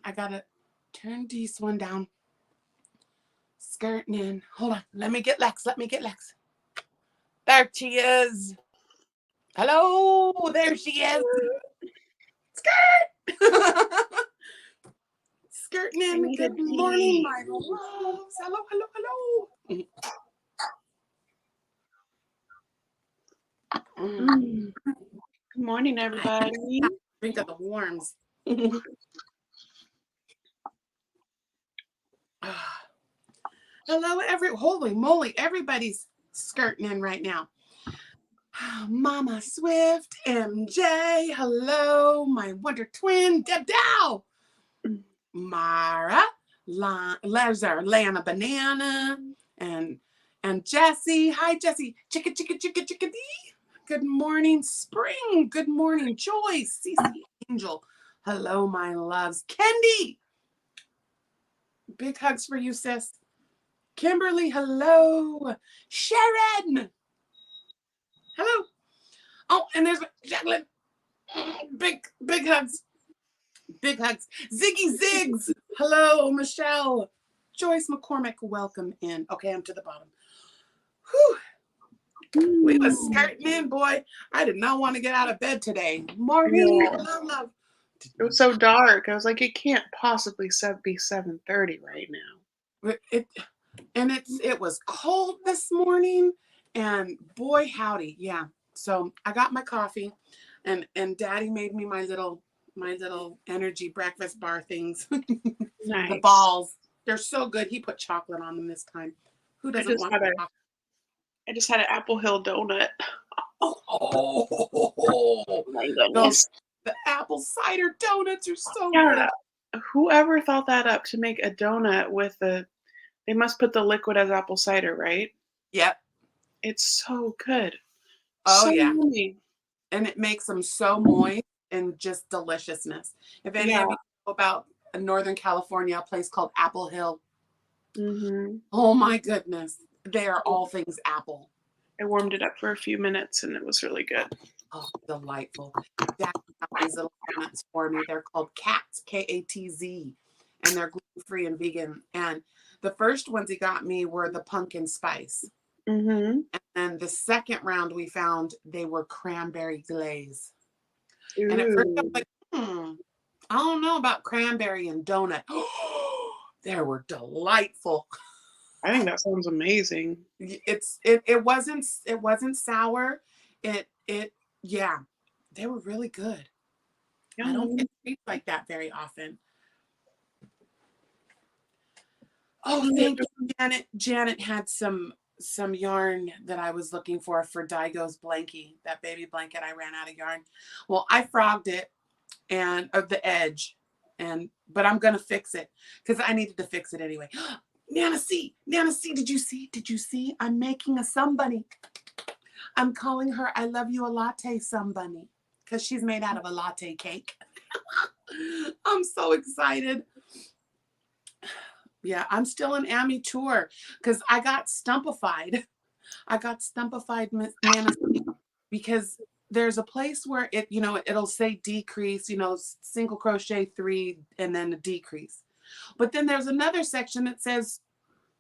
I gotta turn this one down. Skirting in. Hold on. Let me get Lex. There she is. Hello. There she is. Skirt. Skirting in. Good morning, my loves. Hello. Good morning, everybody. Drink of the warms. Hello, holy moly, everybody's skirting in right now. Mama Swift, MJ, hello, my wonder twin, Deb Dow, Mara, Lana Banana, and Jessie. Hi, Jessie. Chicka dee. Good morning, Spring. Good morning, Joyce. Cece Angel. Hello, my loves. Kendi. Big hugs for you, sis. Kimberly, hello. Sharon. Hello. Oh, and there's Jacqueline. Big hugs. Big hugs. Ziggy Ziggs. Hello, Michelle. Joyce McCormick, welcome in. Okay, I'm to the bottom. Whew. We was skirting in, boy. I did not want to get out of bed today. Morning, love. It was so dark. I was like, it can't possibly be 7:30 right now. It was cold this morning, and boy howdy, yeah. So I got my coffee, and Daddy made me my little energy breakfast bar things. Nice. The balls, they're so good. He put chocolate on them this time. Who doesn't want chocolate? I just had an Apple Hill donut. Oh my goodness. The apple cider donuts are so good. Whoever thought that up to make a donut with they must put the liquid as apple cider, right? Yep. It's so good. Oh, so yeah. Yummy. And it makes them so moist and just deliciousness. If any of you know about Northern California, a place called Apple Hill. Mm-hmm. Oh, my goodness. They are all things apple. I warmed it up for a few minutes, and it was really good. Oh, delightful. Dad got these little donuts for me. They're called Katz, K-A-T-Z, and they're gluten-free and vegan. And the first ones he got me were the pumpkin spice. Mm-hmm. And then the second round we found, they were cranberry glaze. Ooh. And at first I was like, I don't know about cranberry and donut. They were delightful. I think that sounds amazing. It wasn't sour. Yeah, they were really good. I don't get treats like that very often. Oh, thank you, Janet. Janet had some yarn that I was looking for Daigo's blankie, that baby blanket. I ran out of yarn. Well, I frogged it and of the edge, but I'm gonna fix it because I needed to fix it anyway. Nana C, did you see? I'm making a sunbunny. I'm calling her I love you a latte sunbunny because she's made out of a latte cake. I'm so excited. Yeah, I'm still in Amy tour because I got stumpified. Nana C, because there's a place where it'll say decrease, single crochet 3 and then a decrease. But then there's another section that says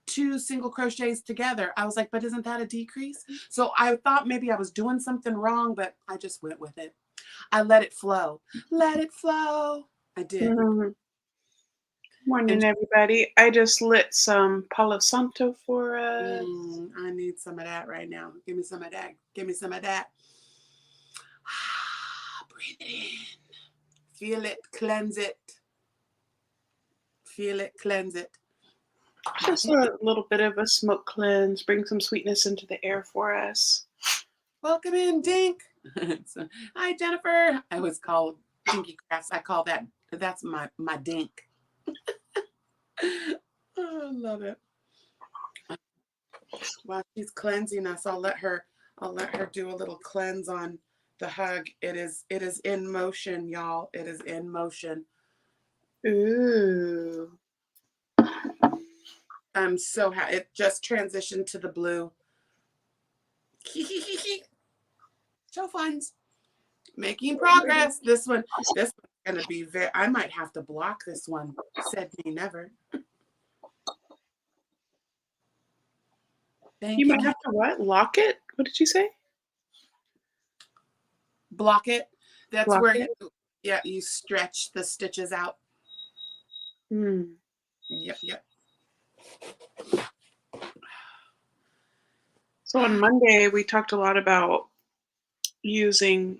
2 single crochets together. I was like, but isn't that a decrease? So I thought maybe I was doing something wrong, but I just went with it. I let it flow. I did. Mm-hmm. Morning, everybody. I just lit some Palo Santo for us. I need some of that right now. Give me some of that. Breathe it in. Feel it, cleanse it. Just a little bit of a smoke cleanse, bring some sweetness into the air for us. Welcome in, Dink. Hi, Jennifer. I was called Dinky Crafts. I call that's my Dink. Oh, I love it. While she's cleansing us, I'll let her do a little cleanse on the hug. It is in motion, y'all. It is in motion. Ooh. I'm so happy. It just transitioned to the blue. Show funds. Making progress. This one gonna be very. I might have to block this one. Said me never. You Thanking might him. have to what? Lock it? What did you say? Block it. That's Block where it? yeah, you stretch the stitches out. Hmm. Yep, yep. So on Monday, we talked a lot about using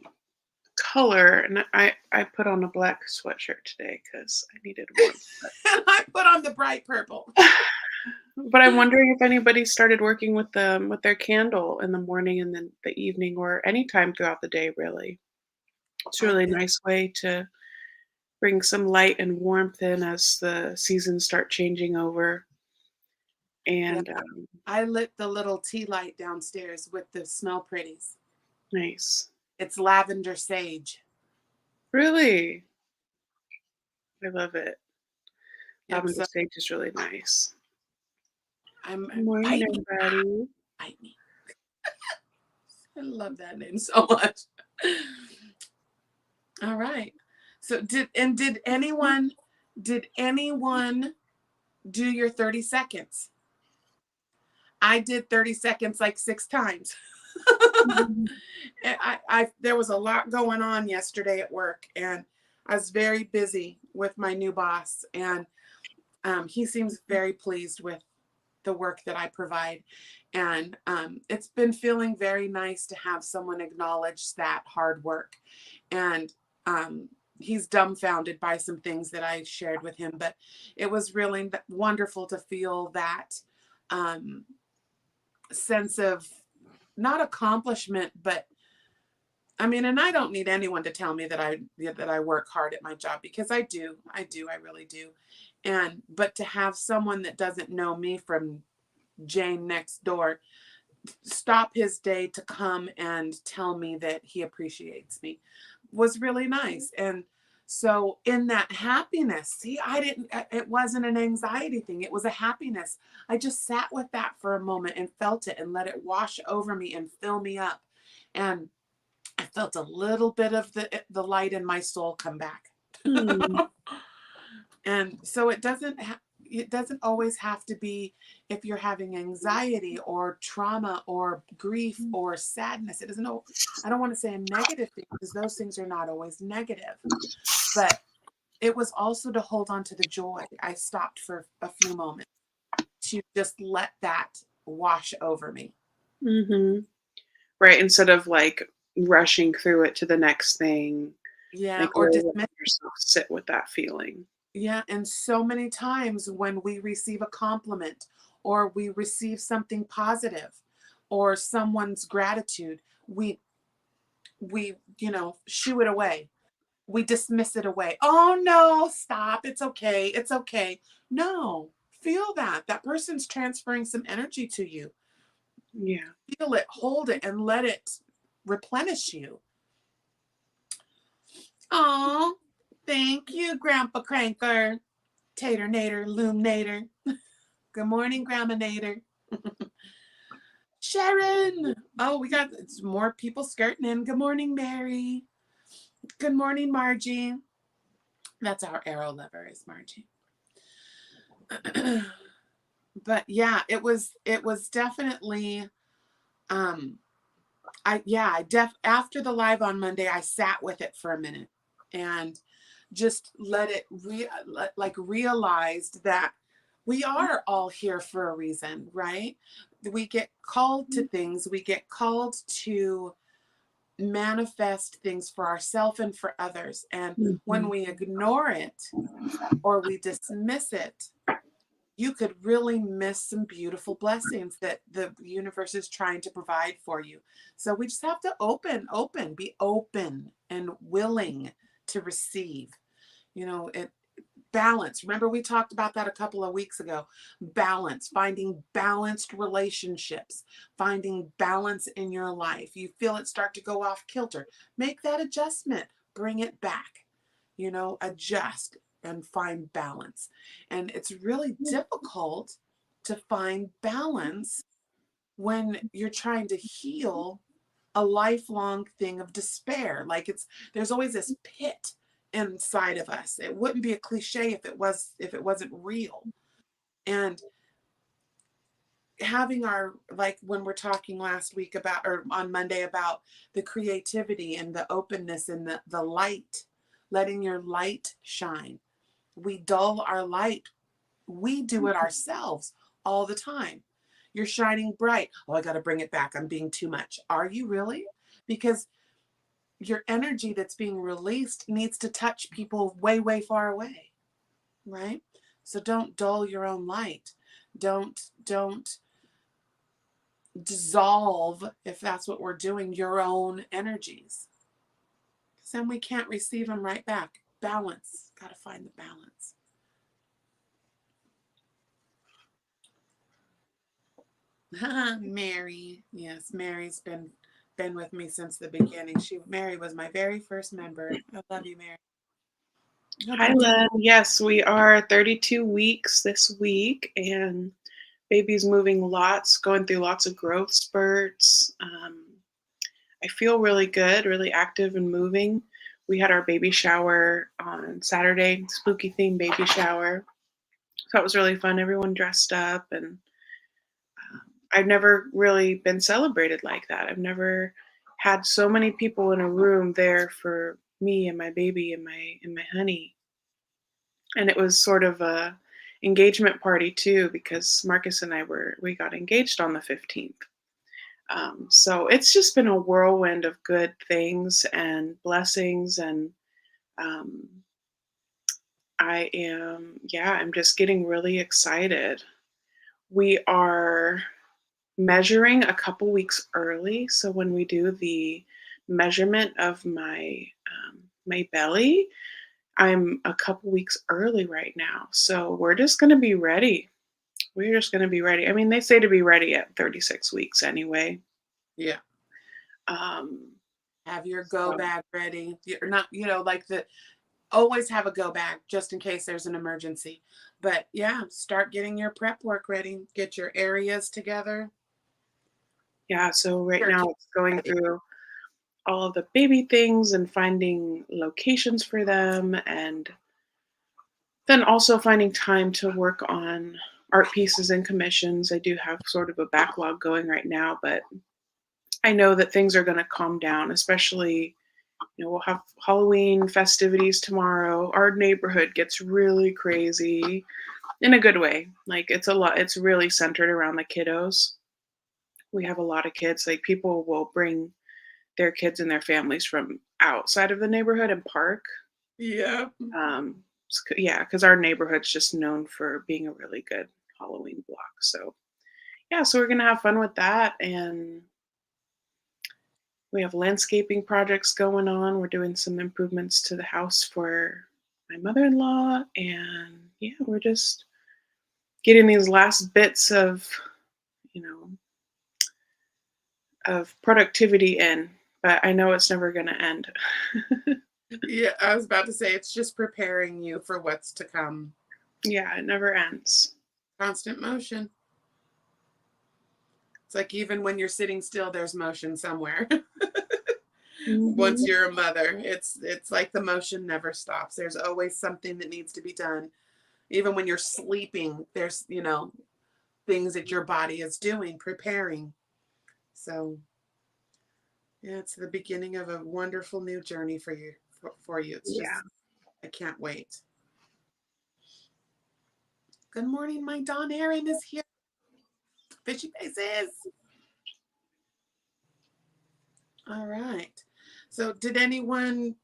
color, and I put on a black sweatshirt today because I needed warmth. And I put on the bright purple. But I'm wondering if anybody started working with their candle in the morning and then the evening or anytime throughout the day, really. It's a I really did. nice way to bring some light and warmth in as the seasons start changing over. Yeah, And I lit the little tea light downstairs with the smell pretties. nice. It's lavender sage. Really? I love it. Yep. Lavender So sage is really nice. I'm Good morning, bite me, everybody. bite me. I love that name so much. All right. So did anyone do your 30 seconds? I did 30 seconds like 6 times. Mhm. I there was a lot going on yesterday at work, and I was very busy with my new boss, and he seems very pleased with the work that I provide. And it's been feeling very nice to have someone acknowledge that hard work. And he's dumbfounded by some things that I shared with him, but it was really wonderful to feel that um, sense of not accomplishment, but I mean, and I don't need anyone to tell me that I work hard at my job, because I do. I really do. And but to have someone that doesn't know me from Jane next door stop his day to come and tell me that he appreciates me was really nice. And so in that happiness, see, it wasn't an anxiety thing. It was a happiness. I just sat with that for a moment and felt it and let it wash over me and fill me up. And I felt a little bit of the light in my soul come back. Hmm. And so it doesn't always have to be if you're having anxiety or trauma or grief or sadness. It doesn't know. I don't want to say a negative thing, because those things are not always negative. But it was also to hold on to the joy. I stopped for a few moments to just let that wash over me. Mm-hmm. Right, instead of like rushing through it to the next thing, Yeah, like or really letting dismiss. yourself sit with that feeling. Yeah, and so many times when we receive a compliment or we receive something positive or someone's gratitude, we shoo it away. We dismiss it away. Oh no, stop. It's okay. It's okay. No, feel that. That person's transferring some energy to you. Yeah. Feel it, hold it, and let it replenish you. Oh, thank you, Grandpa Cranker, Tater Nader, Loom Nader. Good morning, Grandma Nader. Sharon. Oh, we got more people skirting in. Good morning, Mary. Good morning, Margie. That's our arrow lover, is Margie. But yeah, it was definitely after the live on Monday, I sat with it for a minute and just let it realized that we are all here for a reason, right? We get called to things, we get called to manifest things for ourselves and for others. And when Mhm. we ignore it or we dismiss it, you could really miss some beautiful blessings that the universe is trying to provide for you. So we just have to be open and willing to receive. It balance. Remember, we talked about that a couple of weeks ago. Balance, finding balanced relationships, finding balance in your life. You feel it start to go off kilter, make that adjustment, bring it back, adjust and find balance. And it's really difficult to find balance when you're trying to heal a lifelong thing of despair. Like there's always this pit inside of us. It wouldn't be a cliche if it wasn't real. And having our, like when we're talking last week about, or on Monday, about the creativity and the openness and the light, letting your light shine. We dull our light. We do it ourselves all the time. You're shining bright. Oh, I got to bring it back. I'm being too much. Are you really? Because your energy that's being released needs to touch people way, way far away, right? So don't dull your own light. Don't dissolve, if that's what we're doing, your own energies. Because then we can't receive them right back. Balance. Got to find the balance. Mary. Yes, Mary's been with me since the beginning. Mary was my very first member. I love you, Mary. Hi, Len. Yes, we are 32 weeks this week, and baby's moving lots, going through lots of growth spurts. I feel really good, really active and moving. We had our baby shower on Saturday, spooky themed baby shower. So it was really fun. Everyone dressed up, and I've never really been celebrated like that. I've never had so many people in a room there for me and my baby and my honey. And it was sort of a engagement party too, because Marcus and we got engaged on the 15th. So it's just been a whirlwind of good things and blessings, and um, I'm just getting really excited. We are measuring a couple weeks early, so when we do the measurement of my belly, I'm a couple weeks early right now. So we're just going to be ready. We're just going to be ready. I mean, they say to be ready at 36 weeks anyway. Yeah. Um, Have your go bag ready. You're not, always have a go bag just in case there's an emergency. But yeah, start getting your prep work ready. Get your areas together. yeah, so right now Turkey. it's going through all of the baby things and finding locations for them, and then also finding time to work on art pieces and commissions. I do have sort of a backlog going right now, but I know that things are going to calm down, especially, we'll have Halloween festivities tomorrow. Our neighborhood gets really crazy in a good way. Like it's really centered around the kiddos. We have a lot of kids. Like people will bring their kids and their families from outside of the neighborhood and park. Yeah. Yeah, because our neighborhood's just known for being a really good Halloween block. So yeah, so we're gonna have fun with that, and we have landscaping projects going on. We're doing some improvements to the house for my mother-in-law, and yeah, we're just getting these last bits of, you know, of productivity in, but I know it's never going to end. Yeah, I was about to say it's just preparing you for what's to come. Yeah, it never ends. Constant motion. It's like even when you're sitting still, there's motion somewhere. Once you're a mother, it's like the motion never stops. There's always something that needs to be done. Even when you're sleeping, there's, things that your body is doing, preparing. So yeah, it's the beginning of a wonderful new journey for you. For you, it's just, I can't wait. Good morning, my Dawn Erin is here. Fishy faces. All right. So did anyone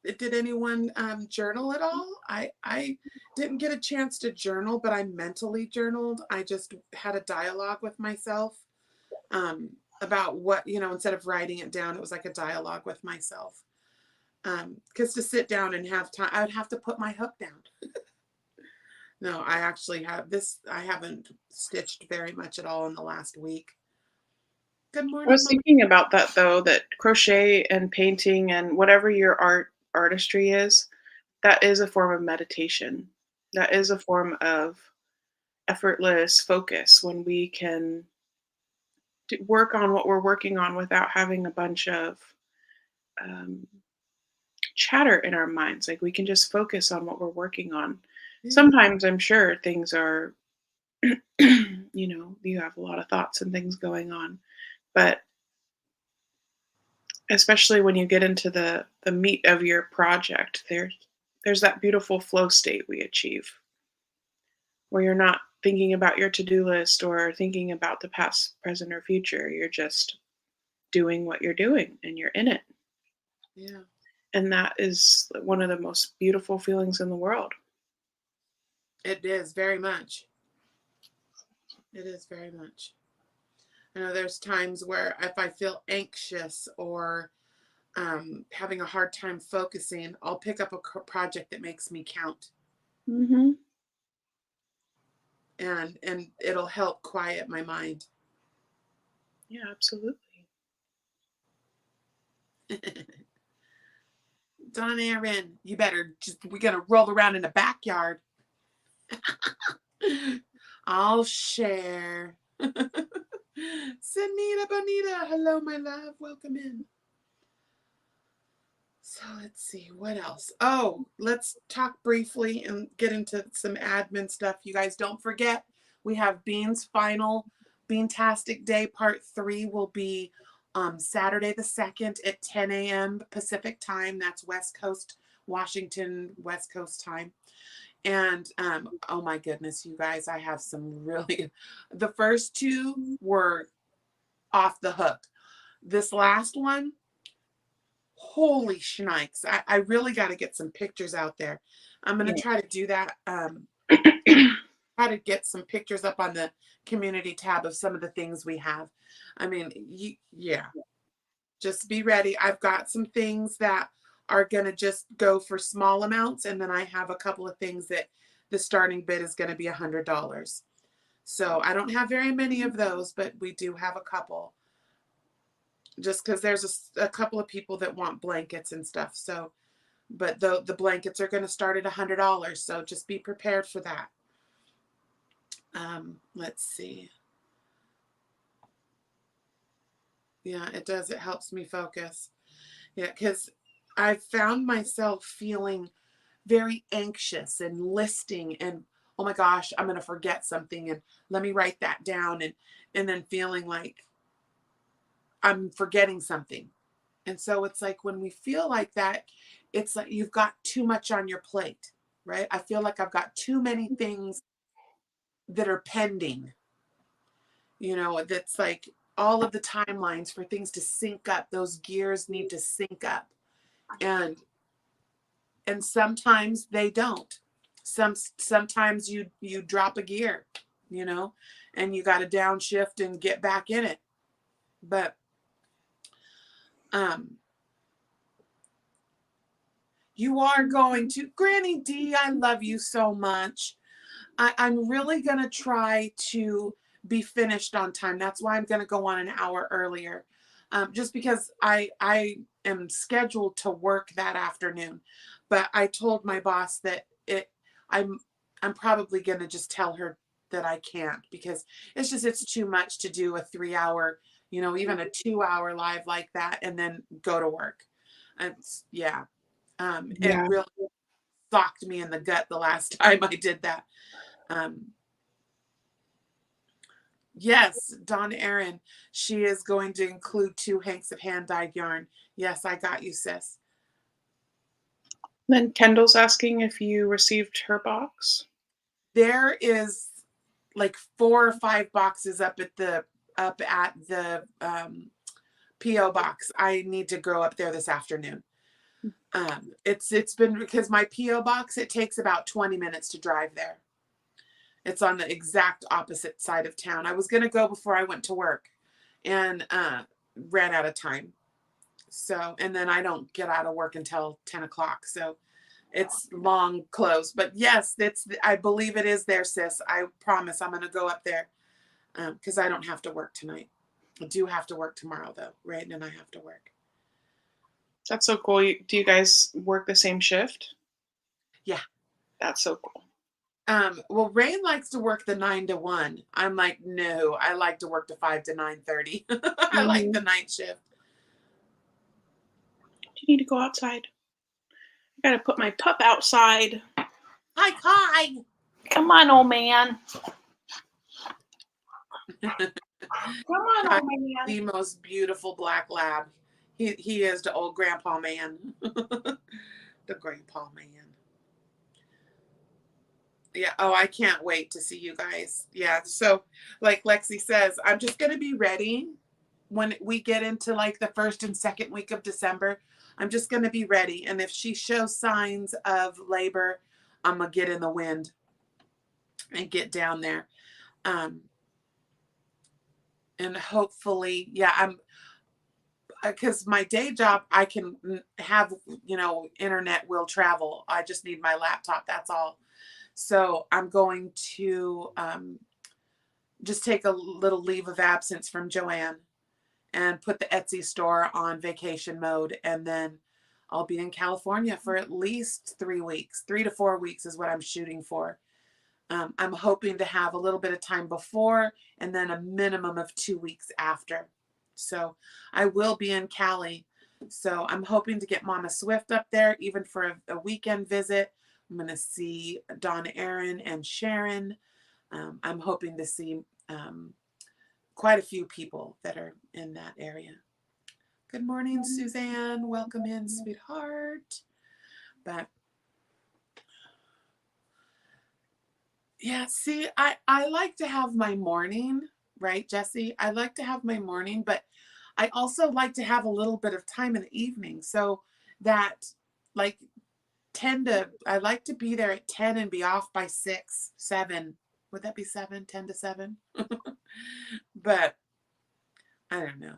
journal at all? I didn't get a chance to journal, but I mentally journaled. I just had a dialogue with myself about what, instead of writing it down, it was like a dialogue with myself. Because to sit down and have time, I would have to put my hook down. No, I actually I haven't stitched very much at all in the last week. Good morning, I was Mom. thinking about that though, that crochet and painting and whatever your artistry is, that is a form of meditation. That is a form of effortless focus when we can work on what we're working on without having a bunch of um, chatter in our minds. Like we can just focus on what we're working on. Yeah. Sometimes I'm sure things are, you have a lot of thoughts and things going on, but especially when you get into the meat of your project, there's that beautiful flow state we achieve where you're not thinking about your to-do list or thinking about the past, present, or future. You're just doing what you're doing and you're in it. Yeah. And that is one of the most beautiful feelings in the world. It is very much. It is very much. I know there's times where if I feel anxious or having a hard time focusing, I'll pick up a project that makes me count. Mm-hmm. And it'll help quiet my mind. Yeah, absolutely. Don Aaron, you better we're gonna roll around in the backyard. I'll share. Sanita Bonita, hello, my love. Welcome in. So let's see, what else? Oh, let's talk briefly and get into some admin stuff. You guys don't forget, we have Bean's final Beantastic Day Part 3 will be Saturday the 2nd at 10 a.m. Pacific time. That's West Coast, Washington, West Coast time. And oh my goodness, you guys, I have some really, the first two were off the hook. This last one, holy shnikes. I really got to get some pictures out there. I'm going to try to do that. Try to get some pictures up on the community tab of some of the things we have. I mean, yeah, just be ready. I've got some things that are going to just go for small amounts. And then I have a couple of things that the starting bid is going to be $100. So I don't have very many of those, but we do have a couple. Just because there's a couple of people that want blankets and stuff. So, but the blankets are going to start at $100. So just be prepared for that. Let's see. Yeah, it does. It helps me focus. Yeah, because I've found myself feeling very anxious and listing and, oh my gosh, I'm going to forget something and let me write that down, and then feeling like I'm forgetting something. And so it's like when we feel like that, it's like you've got too much on your plate, right? I feel like I've got too many things that are pending. That's like all of the timelines for things to sync up. Those gears need to sync up. And sometimes they don't. Sometimes you drop a gear, and you got to downshift and get back in it. But you are going to, Granny D, I love you so much. I'm really going to try to be finished on time. That's why I'm going to go on an hour earlier. Just because I am scheduled to work that afternoon. But I told my boss that I'm probably going to just tell her that I can't, because it's too much to do a 3-hour, even a 2-hour live like that and then go to work. Yeah. It really socked me in the gut the last time I did that. Yes, Dawn Aaron, she is going to include 2 hanks of hand-dyed yarn. Yes, I got you, sis. Then Kendall's asking if you received her box. There is like 4 or 5 boxes up at the PO box. I need to go up there this afternoon. It's been, because my PO box, it takes about 20 minutes to drive there. It's on the exact opposite side of town. I was going to go before I went to work and ran out of time. So, and then I don't get out of work until 10 o'clock. So it's long close. But yes, I believe it is there, sis. I promise I'm going to go up there because I don't have to work tonight. I do have to work tomorrow, though. Right? And I have to work. That's so cool. Do you guys work the same shift? Yeah. That's so cool. Well, Rain likes to work the 9 to 1. I'm like, no, I like to work to 5 to 9:30. I like the night shift. You need to go outside. I gotta put my pup outside. Hi, Kai. Come on, old man. Come on, Kai, old man. the most beautiful black lab. He is the old grandpa man. The grandpa man. Yeah. Oh, I can't wait to see you guys. Yeah. So, like Lexi says, I'm just going to be ready when we get into like the first and second week of December. I'm just going to be ready. And if she shows signs of labor, I'm going to get in the wind and get down there. And hopefully, yeah, I'm, because my day job, I can have, internet will travel. I just need my laptop. That's all. So I'm going to just take a little leave of absence from Joanne and put the Etsy store on vacation mode. And then I'll be in California for at least 3 weeks. 3 to 4 weeks is what I'm shooting for. I'm hoping to have a little bit of time before and then a minimum of 2 weeks after. So I will be in Cali. So I'm hoping to get Mama Swift up there, even for a weekend visit. I'm going to see Dawn Aaron and Sharon. I'm hoping to see quite a few people that are in that area. Good morning, Suzanne. Welcome in, sweetheart. But yeah, see, I like to have my morning, right, Jesse? I like to have my morning, but I also like to have a little bit of time in the evening. So that like I like to be there at 10 and be off by 6, 7. Would that be 7, 10 to 7? But I don't know.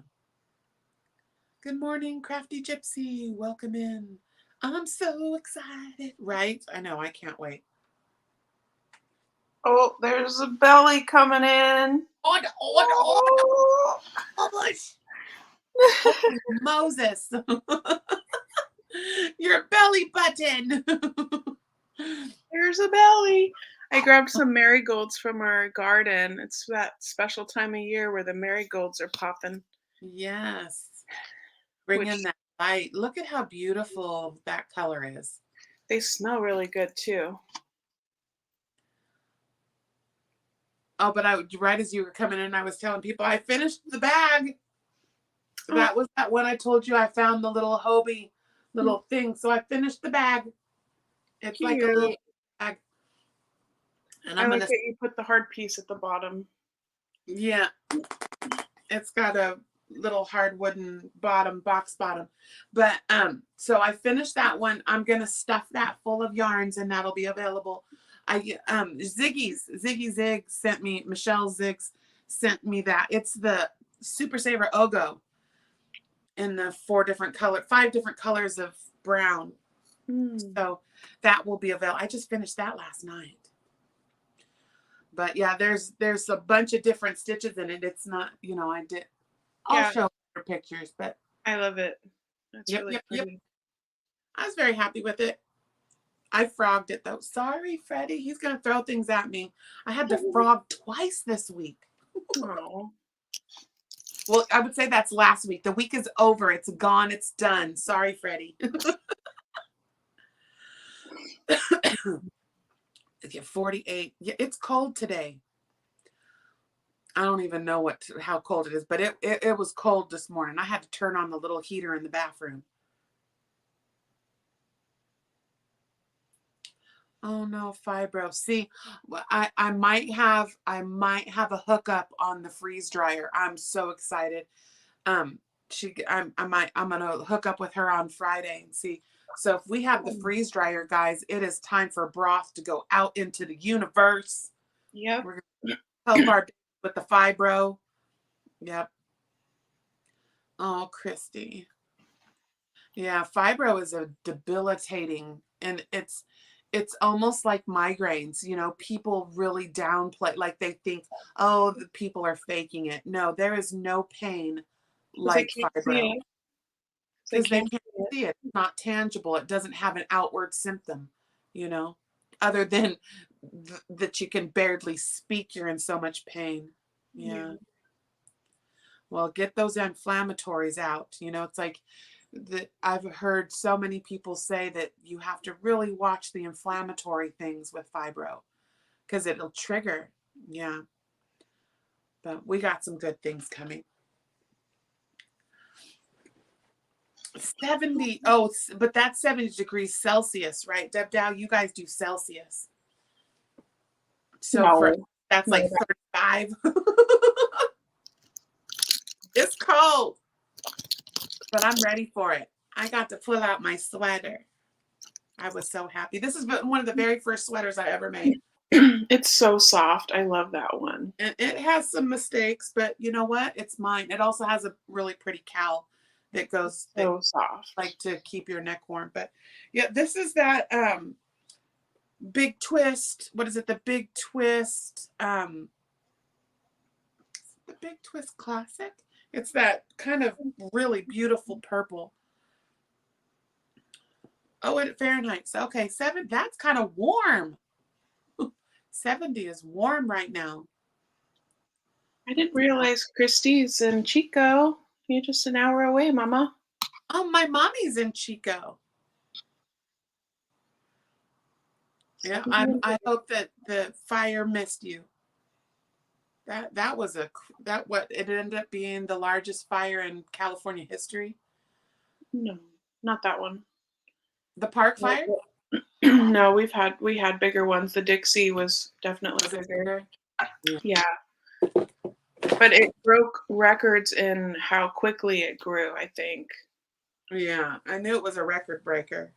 Good morning, Crafty Gypsy. Welcome in. I'm so excited. Right? I know. I can't wait. Oh, there's a belly coming in. Oh, Moses. Your belly button. There's a belly. I grabbed some marigolds from our garden. It's that special time of year where the marigolds are popping. Yes. Bring in that light. Look at how beautiful that color is. They smell really good too. Oh, but right as you were coming in, I was telling people I finished the bag. That was that when I told you I found the little Hobie little thing. So I finished the bag. It's Cute. like a little bag. And I like that you put the hard piece at the bottom. Yeah. It's got a little hard wooden box bottom. But so I finished that one. I'm gonna stuff that full of yarns and that'll be available. Ziggy Zig sent me, Michelle Ziggs sent me that. It's the Super Saver Ogo in the 5 different colors of brown. So that will be available. I just finished that last night. But yeah, there's a bunch of different stitches in it. It's not, I'll show her pictures, but I love it. That's really pretty. Yep. I was very happy with it. I frogged it though. Sorry, Freddie. He's gonna throw things at me. I had to frog twice this week. Oh. Well, I would say that's last week. The week is over. It's gone. It's done. Sorry, Freddie. 48. Yeah, it's cold today. I don't even know how cold it is, but it was cold this morning. I had to turn on the little heater in the bathroom. Oh no, fibro. See, I might have a hookup on the freeze dryer. I'm so excited. I'm gonna hook up with her on Friday and see. So if we have the freeze dryer, guys, it is time for broth to go out into the universe. Yep. We're gonna help our with the fibro. Yep. Oh, Christy. Yeah, fibro is a debilitating, and it's almost like migraines. People really downplay, like they think, oh, the people are faking it. No, there is no pain like fibro. Because they can't see it. It's not tangible. It doesn't have an outward symptom, other than that you can barely speak. You're in so much pain. Yeah. Well, get those inflammatories out. It's like that I've heard so many people say that you have to really watch the inflammatory things with fibro because it'll trigger. Yeah. But we got some good things coming. 70. Oh, but that's 70 degrees Celsius, right? Deb Dow, you guys do Celsius. So for No. that's No, like 35. It's cold, but I'm ready for it. I got to pull out my sweater. I was so happy. This is one of the very first sweaters I ever made. It's so soft. I love that one. And it has some mistakes, but you know what? It's mine. It also has a really pretty cowl that goes So soft. like to keep your neck warm. But yeah, this is that Big Twist. What is it? The Big Twist. The Big Twist Classic. It's that kind of really beautiful purple. Oh, and Fahrenheit. Okay, 7. That's kind of warm. 70 is warm right now. I didn't realize Christie's in Chico. You're just an hour away, Mama. Oh, my mommy's in Chico. Yeah, I hope that the fire missed you. That was what it ended up being the largest fire in California history. No, not that one. The park fire? No, we had bigger ones. The Dixie was definitely bigger. Yeah. But it broke records in how quickly it grew, I think. Yeah, I knew it was a record breaker.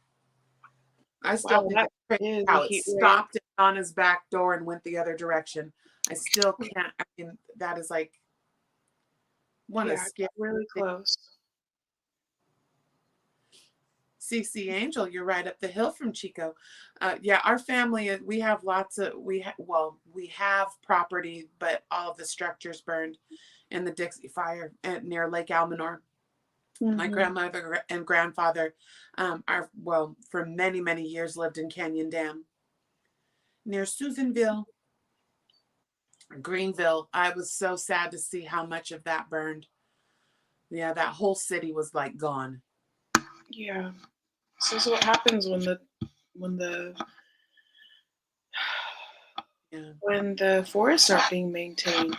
I still think that it's crazy is how a it heat stopped on his back door and went the other direction. I still can't. I mean, that is like one of scary. Really close. CC Angel, you're right up the hill from Chico. Yeah, our family, we have lots of, we have property, but all of the structures burned in the Dixie fire near Lake Almanor. Mm-hmm. My grandmother and grandfather for many, many years lived in Canyon Dam near Susanville, Greenville. I was so sad to see how much of that burned. Yeah, that whole city was like gone. Yeah. This is what happens when the forests aren't being maintained.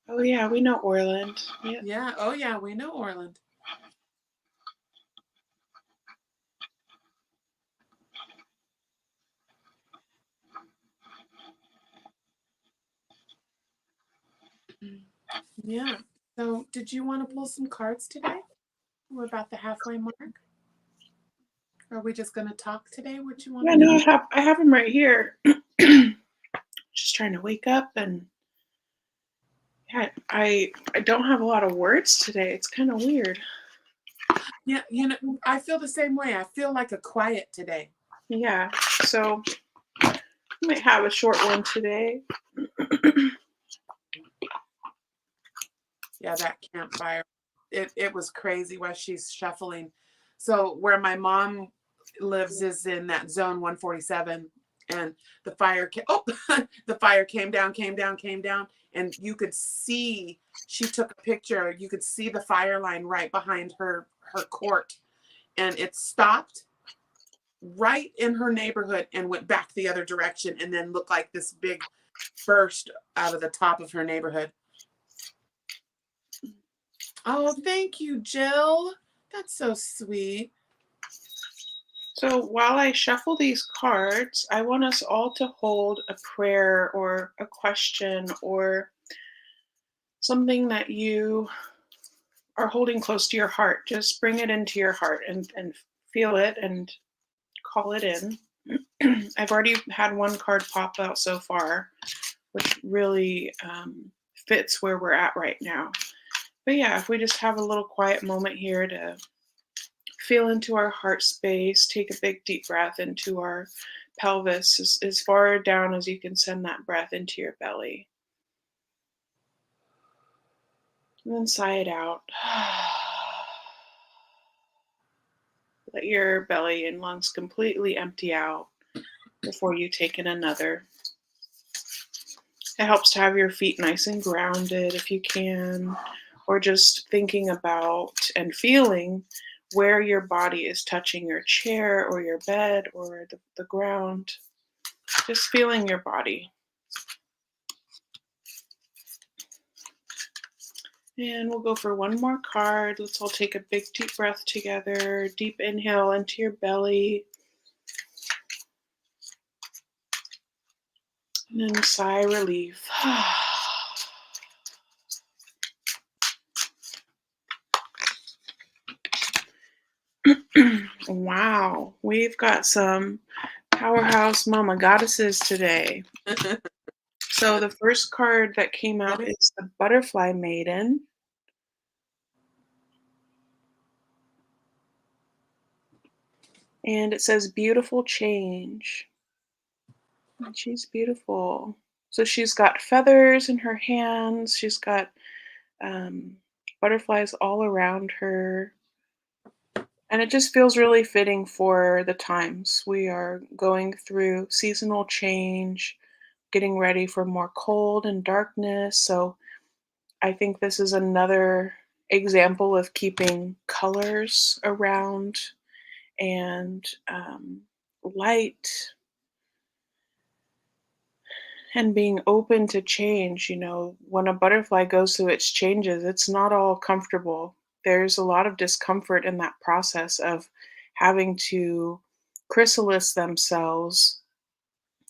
Oh yeah, we know Orland. Yeah. Yeah. Oh yeah, we know Orland. Yeah. So, did you want to pull some cards today? We're about the halfway mark. Are we just going to talk today? What you want? Yeah, no, I have them right here. Just trying to wake up, and yeah, I don't have a lot of words today. It's kind of weird. Yeah, I feel the same way. I feel like a quiet today. Yeah, so I might have a short one today. Yeah, that campfire. It was crazy while she's shuffling. So where my mom lives is in that zone 147, and the fire the fire came down, and you could see, she took a picture, you could see the fire line right behind her court, and it stopped right in her neighborhood and went back the other direction, and then looked like this big burst out of the top of her neighborhood. Oh, thank you, Jill. That's so sweet. So while I shuffle these cards, I want us all to hold a prayer or a question or something that you are holding close to your heart. Just bring it into your heart and feel it and call it in. I've already had one card pop out so far, which really fits where we're at right now. But yeah, if we just have a little quiet moment here to feel into our heart space, take a big deep breath into our pelvis, as far down as you can send that breath into your belly. And then sigh it out. Let your belly and lungs completely empty out before you take in another. It helps to have your feet nice and grounded if you can, or just thinking about and feeling where your body is touching your chair or your bed or the ground. Just feeling your body. And we'll go for one more card. Let's all take a big deep breath together. Deep inhale into your belly. And then sigh relief. Wow, we've got some powerhouse mama goddesses today. So the first card that came out is the Butterfly Maiden. And it says beautiful change. And she's beautiful. So she's got feathers in her hands. She's got butterflies all around her. And it just feels really fitting for the times. We are going through seasonal change, getting ready for more cold and darkness. So I think this is another example of keeping colors around and light and being open to change. You know, when a butterfly goes through its changes, it's not all comfortable. There's a lot of discomfort in that process of having to chrysalis themselves.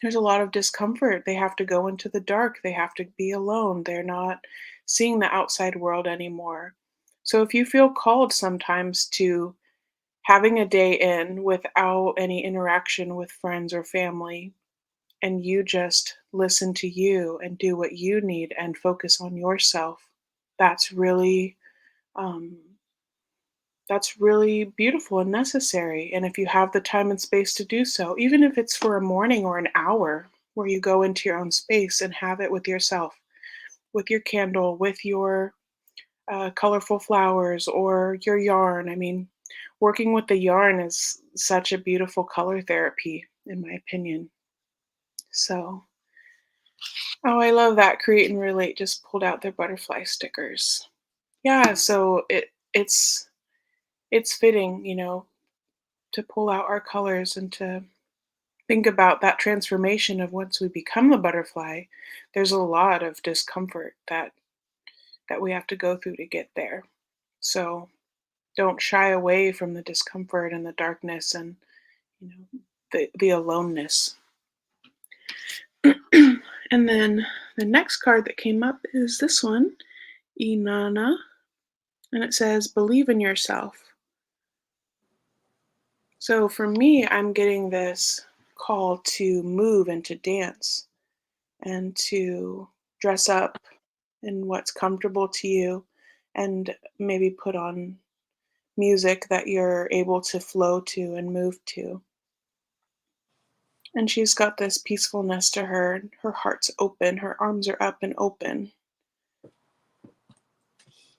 There's a lot of discomfort. They have to go into the dark. They have to be alone. They're not seeing the outside world anymore. So if you feel called sometimes to having a day in without any interaction with friends or family, and you just listen to you and do what you need and focus on yourself, that's really um, that's really beautiful and necessary. And if you have the time and space to do so, even if it's for a morning or an hour where you go into your own space and have it with yourself, with your candle, with your colorful flowers or your yarn. I mean, working with the yarn is such a beautiful color therapy, in my opinion. So, oh, I love that Create and Relate just pulled out their butterfly stickers. Yeah, so it's fitting, you know, to pull out our colors and to think about that transformation of once we become the butterfly. There's a lot of discomfort that we have to go through to get there. So don't shy away from the discomfort and the darkness and, you know, the aloneness. And then the next card that came up is this one, Inanna, and it says believe in yourself. So for me, I'm getting this call to move and to dance and to dress up in what's comfortable to you and maybe put on music that you're able to flow to and move to. And she's got this peacefulness to her. Her heart's open, her arms are up and open.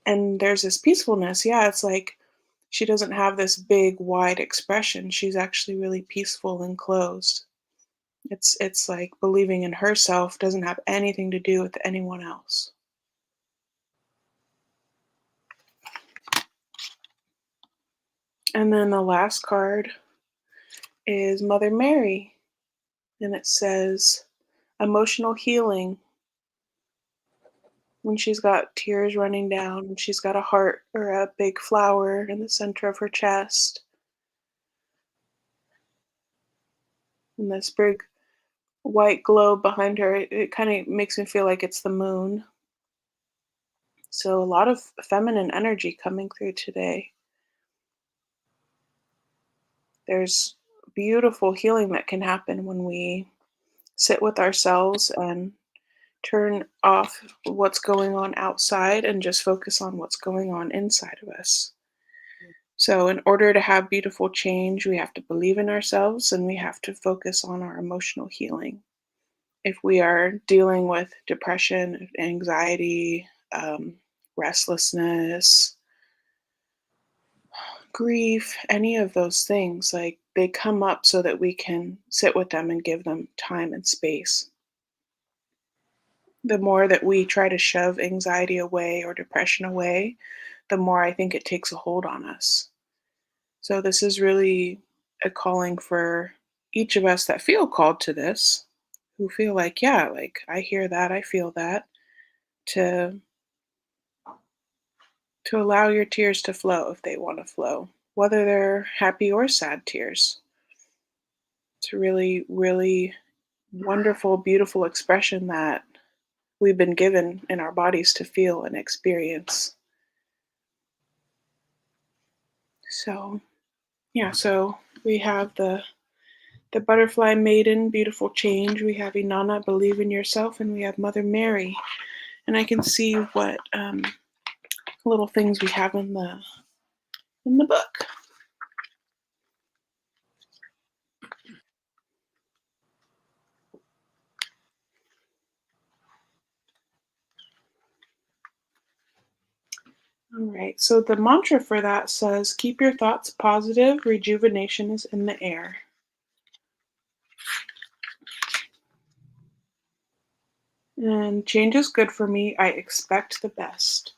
And there's this peacefulness. Yeah, it's like she doesn't have this big, wide expression. She's actually really peaceful and closed. It's like believing in herself doesn't have anything to do with anyone else. And then the last card is Mother Mary, and it says emotional healing. When she's got tears running down, and she's got a heart or a big flower in the center of her chest, and this big white globe behind her, it kind of makes me feel like it's the moon. So a lot of feminine energy coming through today. There's beautiful healing that can happen when we sit with ourselves and turn off what's going on outside and just focus on what's going on inside of us. So, in order to have beautiful change, we have to believe in ourselves and we have to focus on our emotional healing. If we are dealing with depression, anxiety, restlessness, grief, any of those things, like they come up so that we can sit with them and give them time and space. The more that we try to shove anxiety away or depression away, the more I think it takes a hold on us. So this is really a calling for each of us that feel called to this, who feel like, yeah, like I hear that, I feel that, to allow your tears to flow if they want to flow, whether they're happy or sad tears. It's a really, really wonderful, beautiful expression that we've been given in our bodies to feel and experience. So, yeah, so we have the butterfly maiden, beautiful change. We have Inanna, believe in yourself, and we have Mother Mary. And I can see what little things we have in the book. All right, so the mantra for that says, keep your thoughts positive, rejuvenation is in the air. And change is good for me, I expect the best.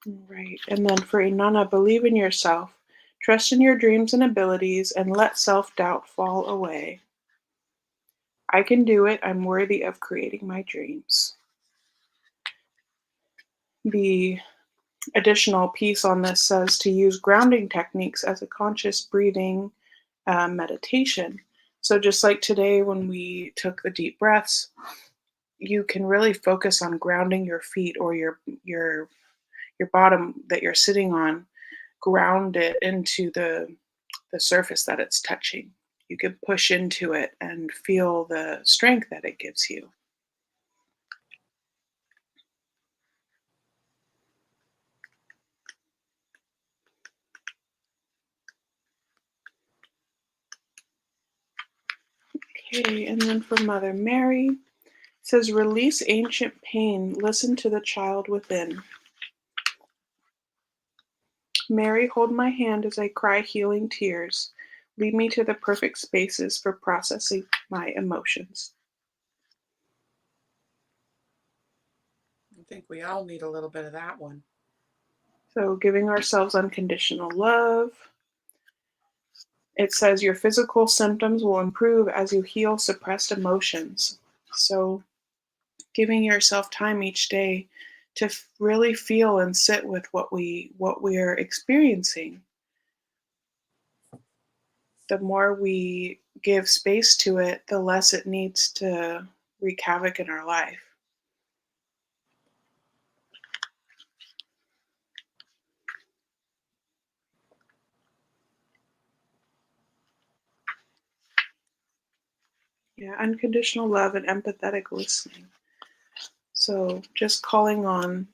All right, and then for Inanna, believe in yourself, trust in your dreams and abilities, and let self-doubt fall away. I can do it, I'm worthy of creating my dreams. The additional piece on this says to use grounding techniques as a conscious breathing meditation. So just like today when we took the deep breaths, you can really focus on grounding your feet or your bottom that you're sitting on, ground it into the surface that it's touching. You can push into it and feel the strength that it gives you. Okay, and then for Mother Mary, it says, release ancient pain, listen to the child within. Mary, hold my hand as I cry healing tears. Lead me to the perfect spaces for processing my emotions. I think we all need a little bit of that one. So, giving ourselves unconditional love. It says your physical symptoms will improve as you heal suppressed emotions. So, giving yourself time each day to really feel and sit with what we're experiencing. The more we give space to it, the less it needs to wreak havoc in our life. Yeah, unconditional love and empathetic listening. So just calling on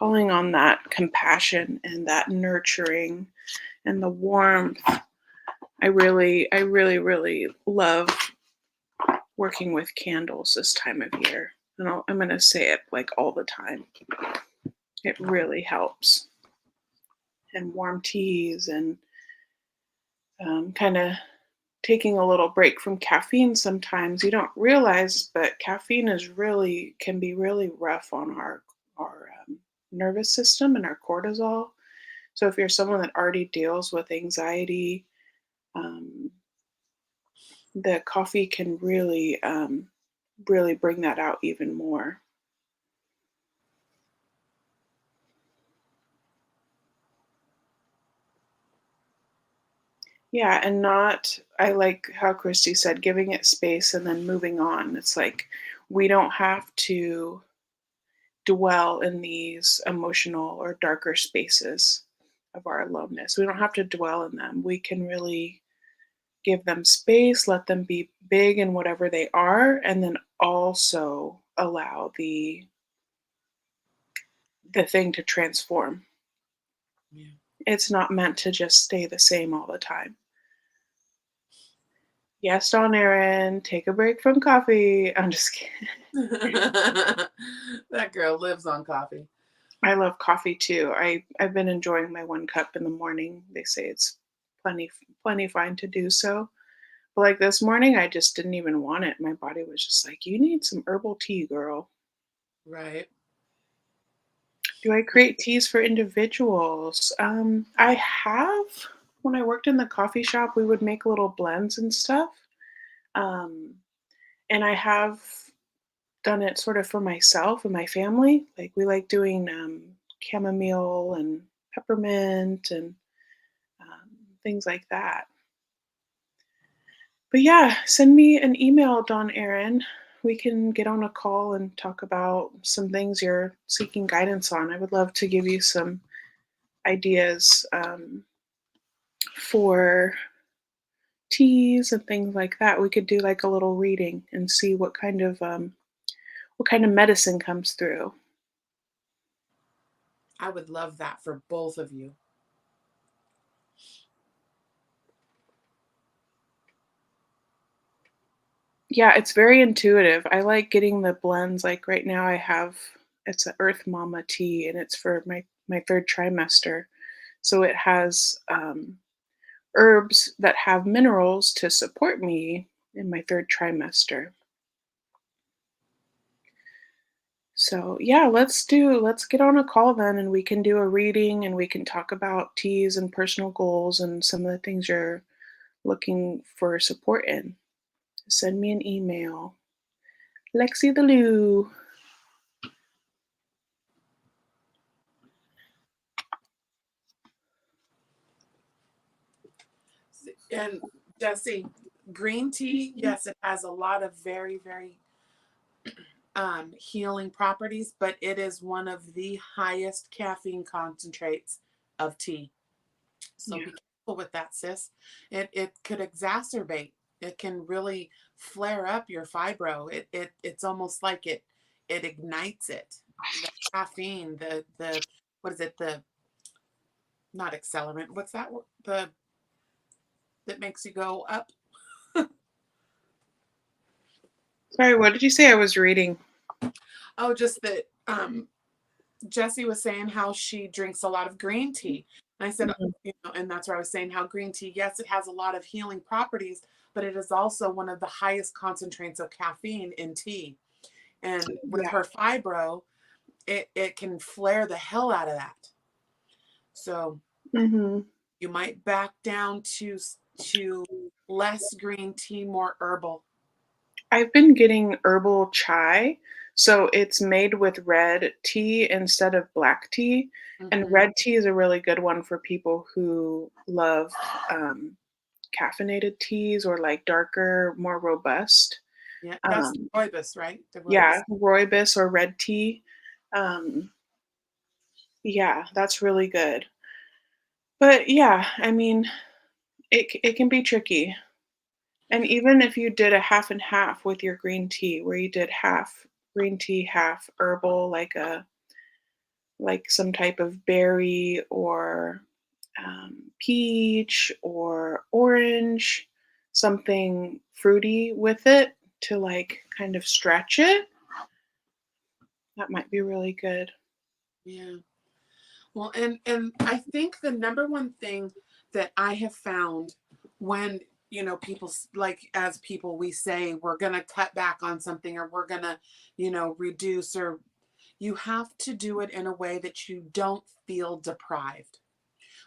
that compassion and that nurturing and the warmth. I really love working with candles this time of year. And I'm going to say it like all the time. It really helps. And warm teas and kind of taking a little break from caffeine sometimes. You don't realize, but caffeine can be really rough on our nervous system and our cortisol. So if you're someone that already deals with anxiety, the coffee can really bring that out even more. Yeah, and not, I like how Christy said, giving it space and then moving on. It's like we don't have to dwell in these emotional or darker spaces of our aloneness. We don't have to dwell in them. We can really give them space, let them be big in whatever they are, and then also allow the thing to transform. Yeah. It's not meant to just stay the same all the time. Yes, Dawn Erin, take a break from coffee. I'm just kidding. That girl lives on coffee. I love coffee too. I've been enjoying my 1 cup in the morning. They say it's plenty fine to do so. But like this morning, I just didn't even want it. My body was just like, you need some herbal tea, girl. Right. Do I create teas for individuals? I have. When I worked in the coffee shop, we would make little blends and stuff. Um, and I have done it sort of for myself and my family. Like we like doing chamomile and peppermint and things like that. But yeah, send me an email, Dawn Erin. We can get on a call and talk about some things you're seeking guidance on. I would love to give you some ideas for teas and things like that. We could do like a little reading and see what kind of medicine comes through. I would love that for both of you. Yeah, it's very intuitive. I like getting the blends. Like right now, I have it's a Earth Mama tea, and it's for my third trimester. So it has herbs that have minerals to support me in my third trimester. So yeah, let's get on a call then and we can do a reading and we can talk about teas and personal goals and some of the things you're looking for support in. Send me an email. Lexi the Lou. And Jesse, green tea, yes, it has a lot of very, very healing properties, but it is one of the highest caffeine concentrates of tea. So Yeah. be careful with that, sis. It could exacerbate. It can really flare up your fibro. It's almost like it ignites it. The caffeine, the what is it? The not accelerant. What's that? The that makes you go up. Sorry, what did you say? I was reading. Oh, just that Jessie was saying how she drinks a lot of green tea. And I said, Mhm. and that's where I was saying how green tea, yes, it has a lot of healing properties, but it is also one of the highest concentrates of caffeine in tea. And with Yeah. her fibro, it can flare the hell out of that. So Hmm. you might back down to less green tea, more herbal. I've been getting herbal chai. So it's made with red tea instead of black tea. And Mm-hmm. red tea is a really good one for people who love um, caffeinated teas or like darker, more robust. Yeah, that's the Um, rooibos, right? The yeah, rooibos. rooibos or red tea. Um, yeah, that's really good. But yeah, I mean, it can be tricky. And even if you did a half and half with your green tea, where you did half green tea, half herbal, like some type of berry or peach or orange, something fruity with it to like kind of stretch it, that might be really good. Yeah. Well, and I think the number one thing that I have found when people like as people we say we're going to cut back on something or we're going to reduce or you have to do it in a way that you don't feel deprived.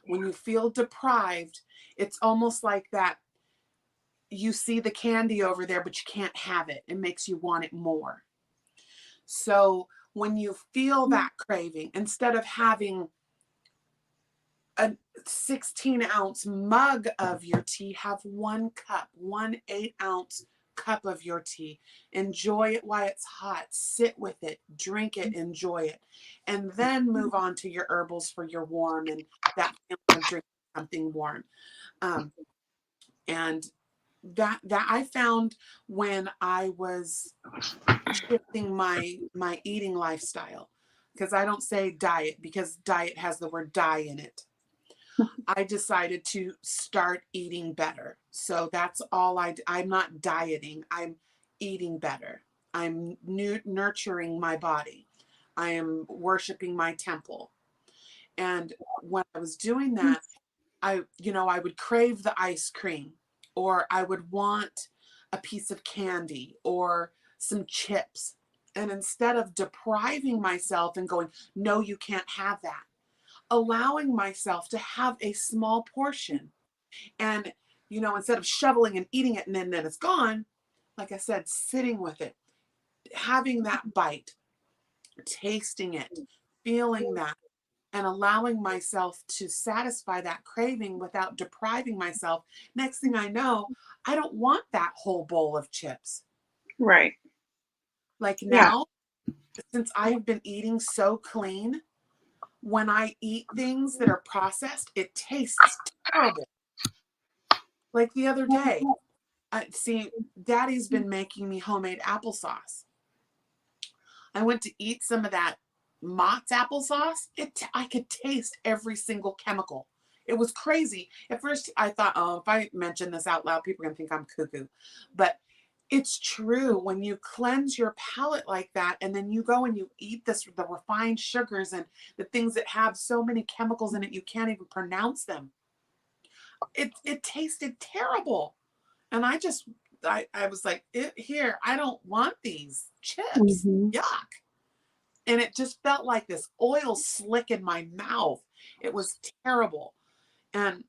When you feel deprived, it's almost like that you see the candy over there but you can't have it. It makes you want it more. So, when you feel that craving, instead of having a 16-ounce mug of your tea, have 1 cup, 1 8-ounce cup of your tea. Enjoy it while it's hot. Sit with it, drink it, enjoy it, and then move on to your herbals for your warm and that feeling of drinking something warm. Um, and that I found when I was shifting my eating lifestyle, because I don't say diet because diet has the word die in it. I decided to start eating better. So that's all I'm not dieting. I'm eating better. I'm nurturing my body. I am worshiping my temple. And when I was doing that, I would crave the ice cream. or I would want a piece of candy or some chips. And instead of depriving myself and going, no, you can't have that, allowing myself to have a small portion. And, instead of shoveling and eating it and then it's gone, like I said, sitting with it, having that bite, tasting it, feeling that, and allowing myself to satisfy that craving without depriving myself. Next thing I know, I don't want that whole bowl of chips. Right. Like Yeah. now, since I have been eating so clean, when I eat things that are processed, it tastes terrible. Like the other day, see, Daddy's been making me homemade applesauce. I went to eat some of that Mott's applesauce. I could taste every single chemical. It was crazy. At first, I thought, oh, if I mention this out loud, people are going to think I'm cuckoo. But it's true. When you cleanse your palate like that, and then you go and you eat the refined sugars and the things that have so many chemicals in it, you can't even pronounce them. It tasted terrible. And I was like, here, I don't want these chips. Mm-hmm. Yuck. And it just felt like this oil slick in my mouth. It was terrible. And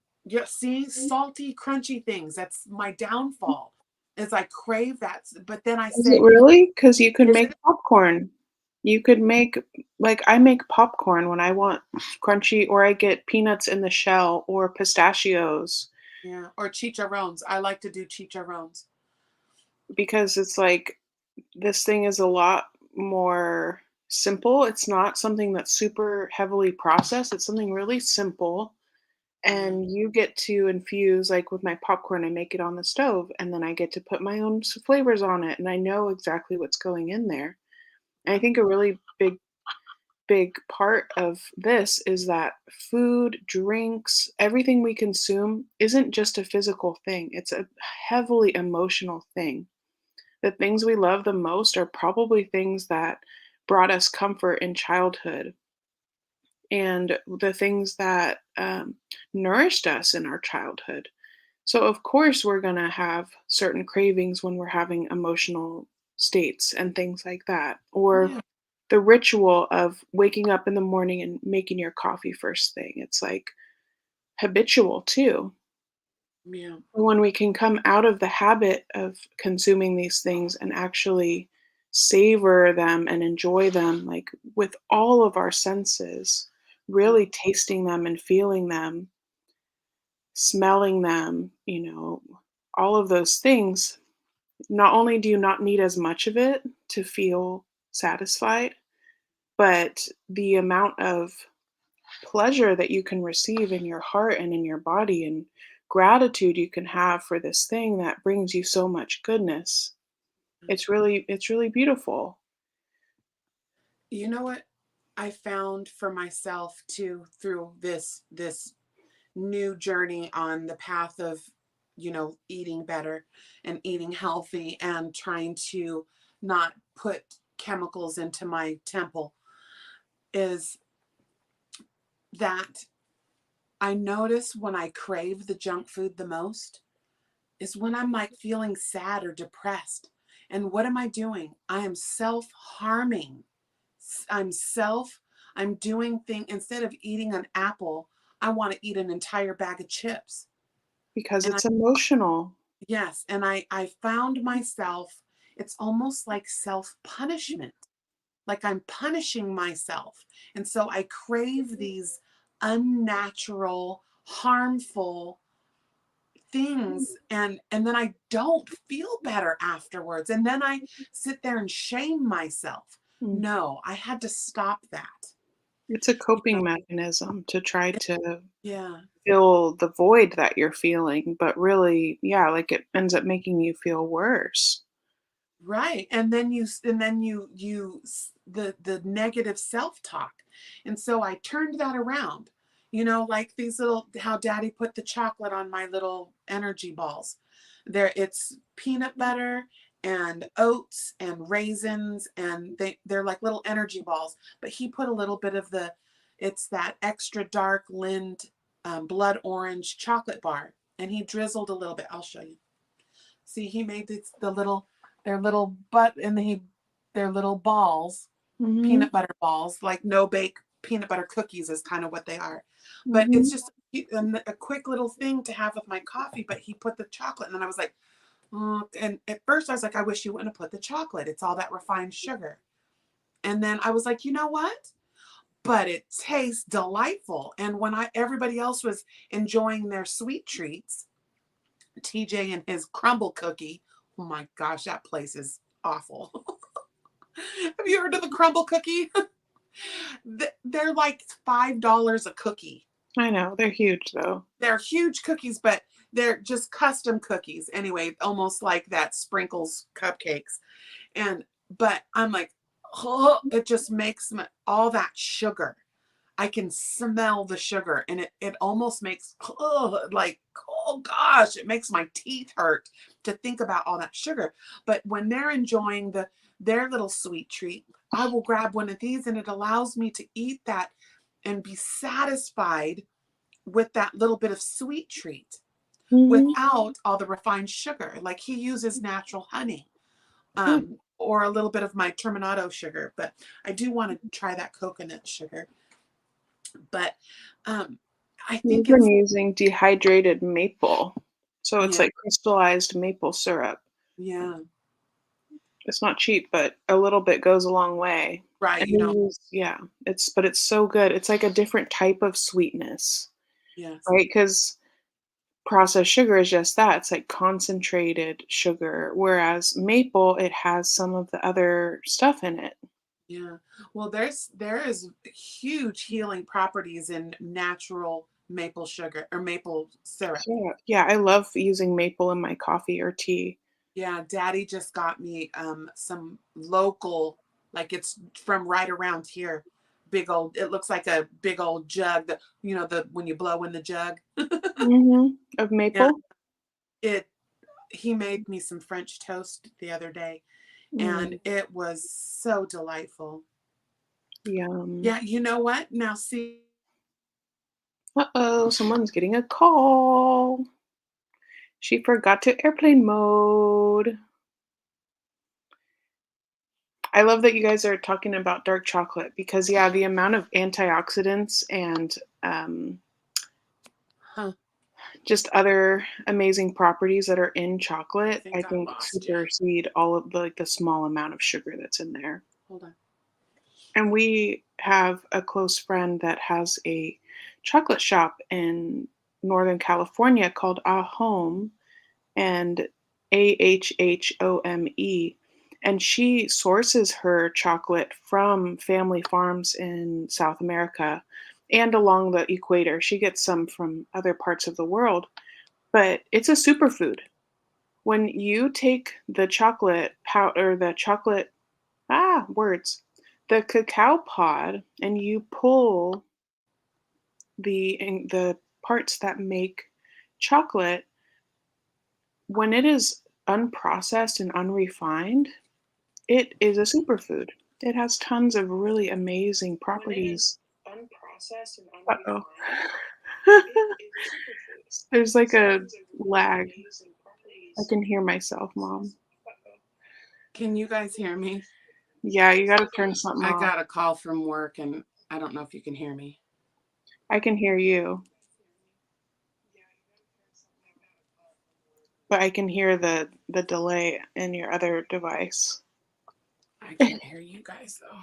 see, salty, crunchy things, that's my downfall, is I crave that. But then I Is it say, really? Because you could is make it? popcorn. You could make, like, I make popcorn when I want crunchy, or I get peanuts in the shell or pistachios, Yeah. Or chicharrones. I like to do chicharrones. because it's like this thing is a lot more simple. It's not something that's super heavily processed. It's something really simple. Yeah. And you get to infuse, like with my popcorn, I make it on the stove, and then I get to put my own flavors on it, and I know exactly what's going in there. And I think a really big part of this is that food, drinks, everything we consume isn't just a physical thing. It's a heavily emotional thing. The things we love the most are probably things that brought us comfort in childhood, and the things that nourished us in our childhood. So, of course, we're going to have certain cravings when we're having emotional states and things like that. Or Yeah. the ritual of waking up in the morning and making your coffee first thing. It's like habitual too. Yeah. When we can come out of the habit of consuming these things and actually savor them and enjoy them, like with all of our senses, really tasting them and feeling them, smelling them, all of those things, not only do you not need as much of it to feel satisfied, but the amount of pleasure that you can receive in your heart and in your body, and gratitude you can have for this thing that brings you so much goodness. It's really beautiful. You know what I found for myself too through this new journey on the path of, eating better and eating healthy and trying to not put chemicals into my temple, is that I notice when I crave the junk food the most is when I'm like feeling sad or depressed. And what am I doing? I am self harming. I'm self, I'm doing things instead of eating an apple, I want to eat an entire bag of chips. Because And I, it's emotional. yes, and I found myself, it's almost like self punishment. Like I'm punishing myself. And so I crave these unnatural, harmful things, and then I don't feel better afterwards. And then I sit there and shame myself. Mm. No, I had to stop that. It's a You know? coping mechanism to try to Yeah. fill the void that you're feeling, but really, yeah, like it ends up making you feel worse. Right. The negative self-talk. And so I turned that around. Like these little, how Daddy put the chocolate on my little energy balls. It's peanut butter and oats and raisins, and they're like little energy balls, but he put a little bit of it's that extra dark Lind blood orange chocolate bar. and he drizzled a little bit. I'll show you. See, he made their little their little balls, Mm-hmm. peanut butter balls, like no bake peanut butter cookies is kind of what they are. But Mm-hmm. it's just a quick little thing to have with my coffee. But he put the chocolate, and then I was like, oh. And at first I was like, I wish you wouldn't have put the chocolate. It's all that refined sugar. And then I was like, you know what? But it tastes delightful. And when everybody else was enjoying their sweet treats, TJ and his crumble cookie, oh my gosh, that place is awful. Have you heard of the crumble cookie? They're like $5 a cookie. I know, they're huge though. They're huge cookies, but they're just custom cookies anyway, almost like that sprinkles cupcakes. But I'm like, oh, it just makes all that sugar. I can smell the sugar, and it almost makes, like, oh gosh, it makes my teeth hurt to think about all that sugar. But when they're enjoying their little sweet treat, I will grab one of these, and it allows me to eat that and be satisfied with that little bit of sweet treat Mm-hmm. without all the refined sugar. Like, he uses natural honey, Mm-hmm. or a little bit of my terminato sugar, but I do want to try that coconut sugar. But I We've think been it's, using dehydrated maple. So it's yeah, like crystallized maple syrup. yeah, It's not cheap, but a little bit goes a long way. right. And You we know, yeah, it's so good. It's like a different type of sweetness, yes, right? Because processed sugar is just that. It's like concentrated sugar, whereas maple, it has some of the other stuff in it. yeah. Well, there is huge healing properties in natural maple sugar or maple syrup. Yeah, yeah, I love using maple in my coffee or tea. Yeah, Daddy just got me some local, like it's from right around here. Big old, it looks like a big old jug. The when you blow in the jug. Of Yeah, maple? it. He made me some French toast the other day, and Mm, it was so delightful. yum. Yeah, you know what? Now see, Uh-oh, someone's getting a call. She forgot to airplane mode. I love that you guys are talking about dark chocolate because, yeah, the amount of antioxidants and um, huh? just other amazing properties that are in I chocolate, I think I think lost you. supersede all of the small amount of sugar that's in there. Hold on. And we have a close friend that has a chocolate shop in Northern California called Ahome, and Ahhome. And she sources her chocolate from family farms in South America and along the equator. She gets some from other parts of the world, but it's a superfood. When you take the chocolate powder, the chocolate, words, the cacao pod, and you pull the parts that make chocolate, when it is unprocessed and unrefined, it is a superfood. It has tons of really amazing When it is properties. unprocessed and Uh-oh. unrefined, it is a superfood. There's It like has a tons of really lag. amazing I properties. can hear myself, Mom. Can you guys hear me? Yeah, you gotta turn something I off. got a call from work, and I don't know if you can hear me. I can hear you, but I can hear the delay in your other device. I can't hear you guys though.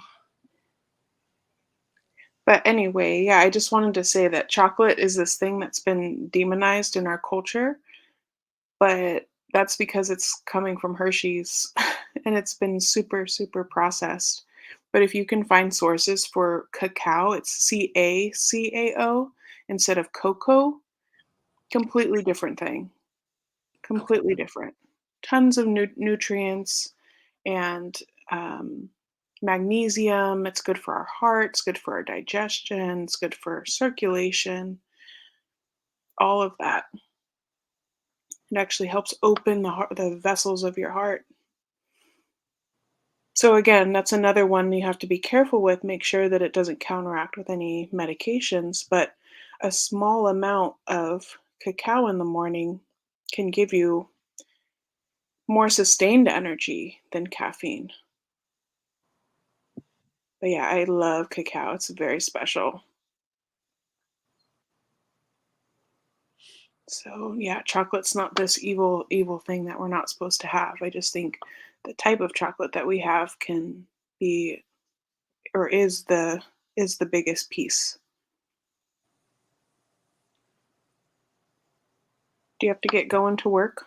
But anyway, yeah, I just wanted to say that chocolate is this thing that's been demonized in our culture, but that's because it's coming from Hershey's and it's been super, super processed. But if you can find sources for cacao, it's CACAO instead of cocoa, completely different thing. Okay. Completely different. Tons of nutrients and um, magnesium. It's good for our heart, it's good for our digestion, it's good for circulation, all of that. It actually helps open the vessels of your heart. So again, that's another one you have to be careful with. Make sure that it doesn't counteract with any medications, but a small amount of cacao in the morning can give you more sustained energy than caffeine. But yeah, I love cacao. It's very special. So yeah, chocolate's not this evil thing that we're not supposed to have. I just think the type of chocolate that we have can be or is the biggest piece. Do you have to get going to work?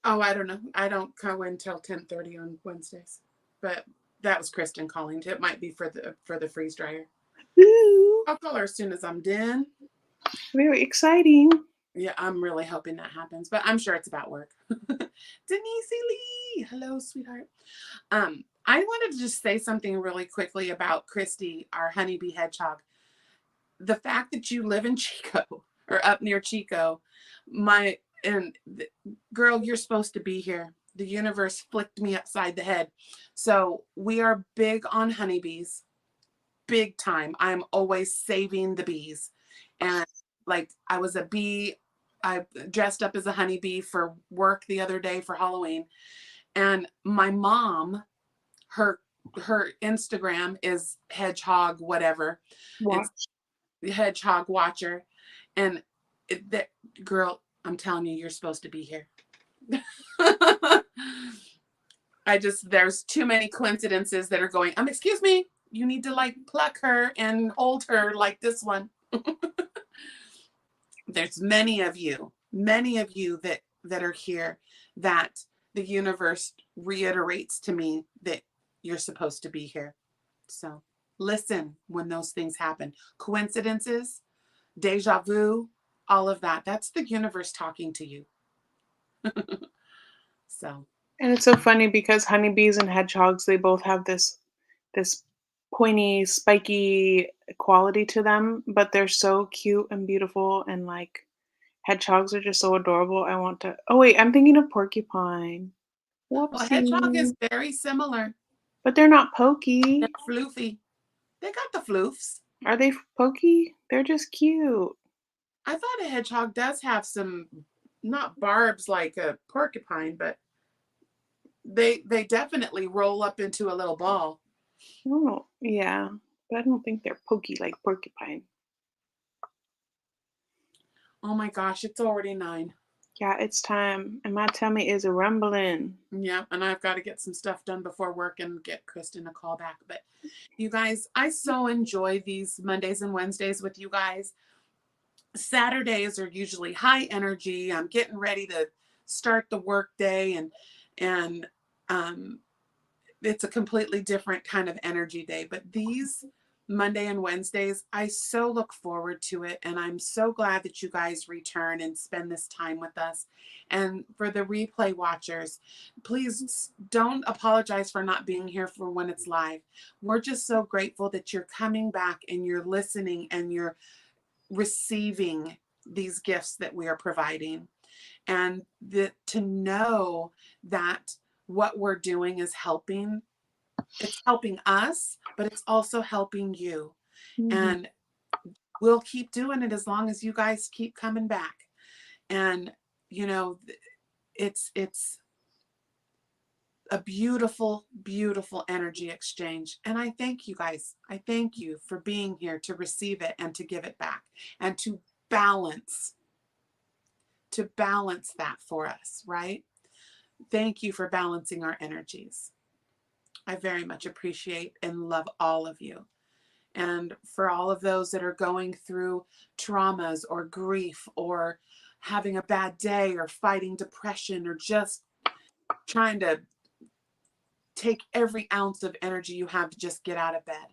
Oh, I don't know. I don't go until 10:30 on Wednesdays. But that was Kristen calling. It might be for the freeze dryer. Ooh, I'll call her as soon as I'm done. very exciting. Yeah, I'm really hoping that happens, but I'm sure it's about work. Denise Lee, hello, sweetheart. I wanted to just say something really quickly about Christy, our honeybee hedgehog. The fact that you live in Chico or up near Chico, girl, you're supposed to be here. The universe flicked me upside the head. So we are big on honeybees, big time. I'm always saving the bees. And like I was a bee, I dressed up as a honeybee for work the other day for Halloween. And my mom, her Instagram is hedgehog whatever. It's Watch. hedgehog watcher. And that girl, I'm telling you, you're supposed to be here. There's too many coincidences that are going, excuse me, you need to like pluck her and hold her like this one. There's many of you that are here that the universe reiterates to me that you're supposed to be here. So listen when those things happen. Coincidences, deja vu, all of that. That's the universe talking to you. So And it's so funny because honeybees and hedgehogs, they both have this pointy, spiky quality to them, but they're so cute and beautiful and like hedgehogs are just so adorable. I want to Oh wait, I'm thinking of porcupine. well, hedgehog is Whoopsie. very similar. But they're not They're pokey. floofy. They got the floofs. Are they pokey? They're just cute. I thought a hedgehog does have some, not barbs like a porcupine, but they definitely roll up into a little ball. Oh, yeah. But I don't think they're pokey like porcupine. Oh my gosh, it's already 9. Yeah, it's time. And my tummy is rumbling. Yeah, and I've got to get some stuff done before work and get Kristen a call back. But you guys, I so enjoy these Mondays and Wednesdays with you guys. Saturdays are usually high energy. I'm getting ready to start the work day and it's a completely different kind of energy day. But these Monday and Wednesdays, I so look forward to it. And I'm so glad that you guys return and spend this time with us. And for the replay watchers, please don't apologize for not being here for when it's live. We're just so grateful that you're coming back and you're listening and you're receiving these gifts that we are providing. And to know that what we're doing is helping. It's helping us, but it's also helping you. Mhm. And we'll keep doing it as long as you guys keep coming back. And you know, it's a beautiful, beautiful energy exchange. And I thank you guys. I thank you for being here to receive it and to give it back and balance to balance that for us, right? Thank you for balancing our energies. I very much appreciate and love all of you. And for all of those that are going through traumas or grief or having a bad day or fighting depression or just trying to take every ounce of energy you have to just get out of bed,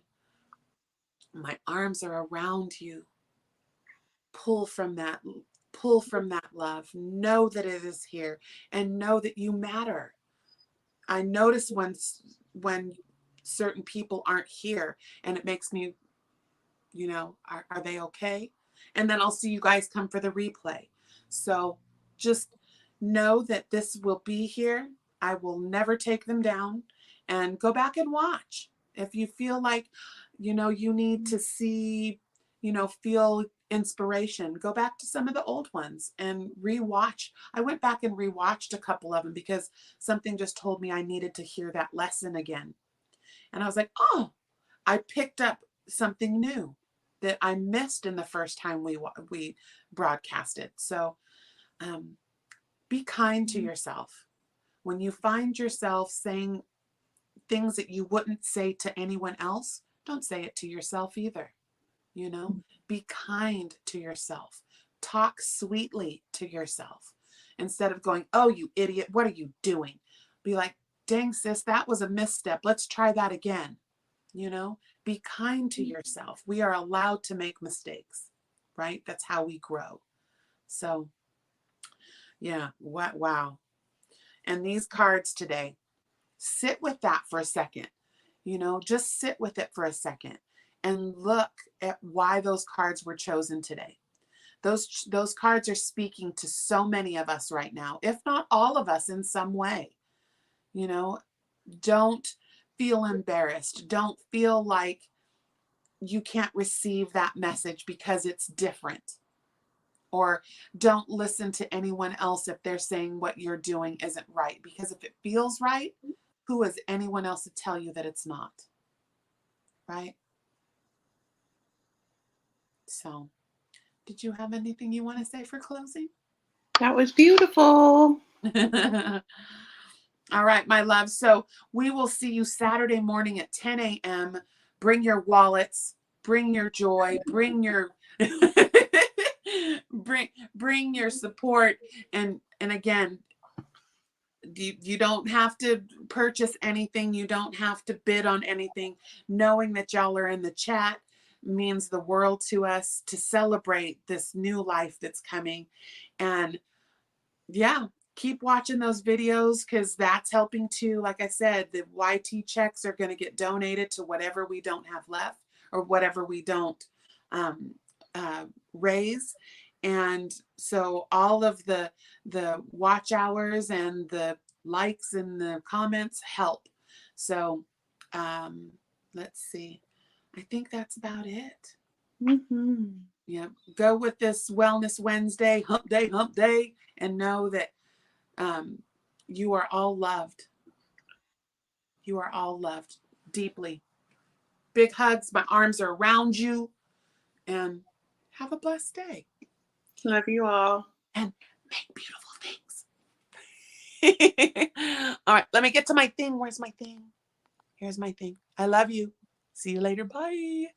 my arms are around you. Pull from that. Pull from that love. Know that it is here and know that you matter. I notice when certain people aren't here and it makes me, are they okay? And then I'll see you guys come for the replay. So just know that this will be here. I will never take them down, and go back and watch. If you feel like, you need to see, feel inspiration, go back to some of the old ones and rewatch. I went back and rewatched a couple of them because something just told me I needed to hear that lesson again. And I was like, oh, I picked up something new that I missed in the first time we broadcasted. So be kind to yourself. When you find yourself saying things that you wouldn't say to anyone else, don't say it to yourself either. You know, be kind to yourself. Talk sweetly to yourself instead of going, oh, you idiot, what are you doing? Be like, dang, sis, that was a misstep. Let's try that again. You know, be kind to yourself. We are allowed to make mistakes, right? That's how we grow. So, yeah, wow. And these cards today, sit with that for a second. You know, just sit with it for a second and look at why those cards were chosen today. Those cards are speaking to so many of us right now, if not all of us in some way. You know, don't feel embarrassed. Don't feel like you can't receive that message because it's different. Or don't listen to anyone else if they're saying what you're doing isn't right. Because if it feels right, who is anyone else to tell you that it's not? Right? So, did you have anything you want to say for closing? That was beautiful. All right, my love. So we will see you Saturday morning at 10 a.m. Bring your wallets, bring your joy, bring your bring your support. And again, you don't have to purchase anything. You don't have to bid on anything. Knowing that y'all are in the chat means the world to us to celebrate this new life that's coming. And yeah, keep watching those videos because that's helping too. Like I said, the YT checks are going to get donated to whatever we don't have left or whatever we don't raise. And so all of the watch hours and the likes and the comments help. So let's see. I think that's about it. Mm-hmm. Yeah. Go with this Wellness Wednesday, hump day, and know that you are all loved. You are all loved deeply. Big hugs. My arms are around you. And have a blessed day. Love you all. And make beautiful things. All right. Let me get to my thing. Where's my thing? Here's my thing. I love you. See you later. Bye.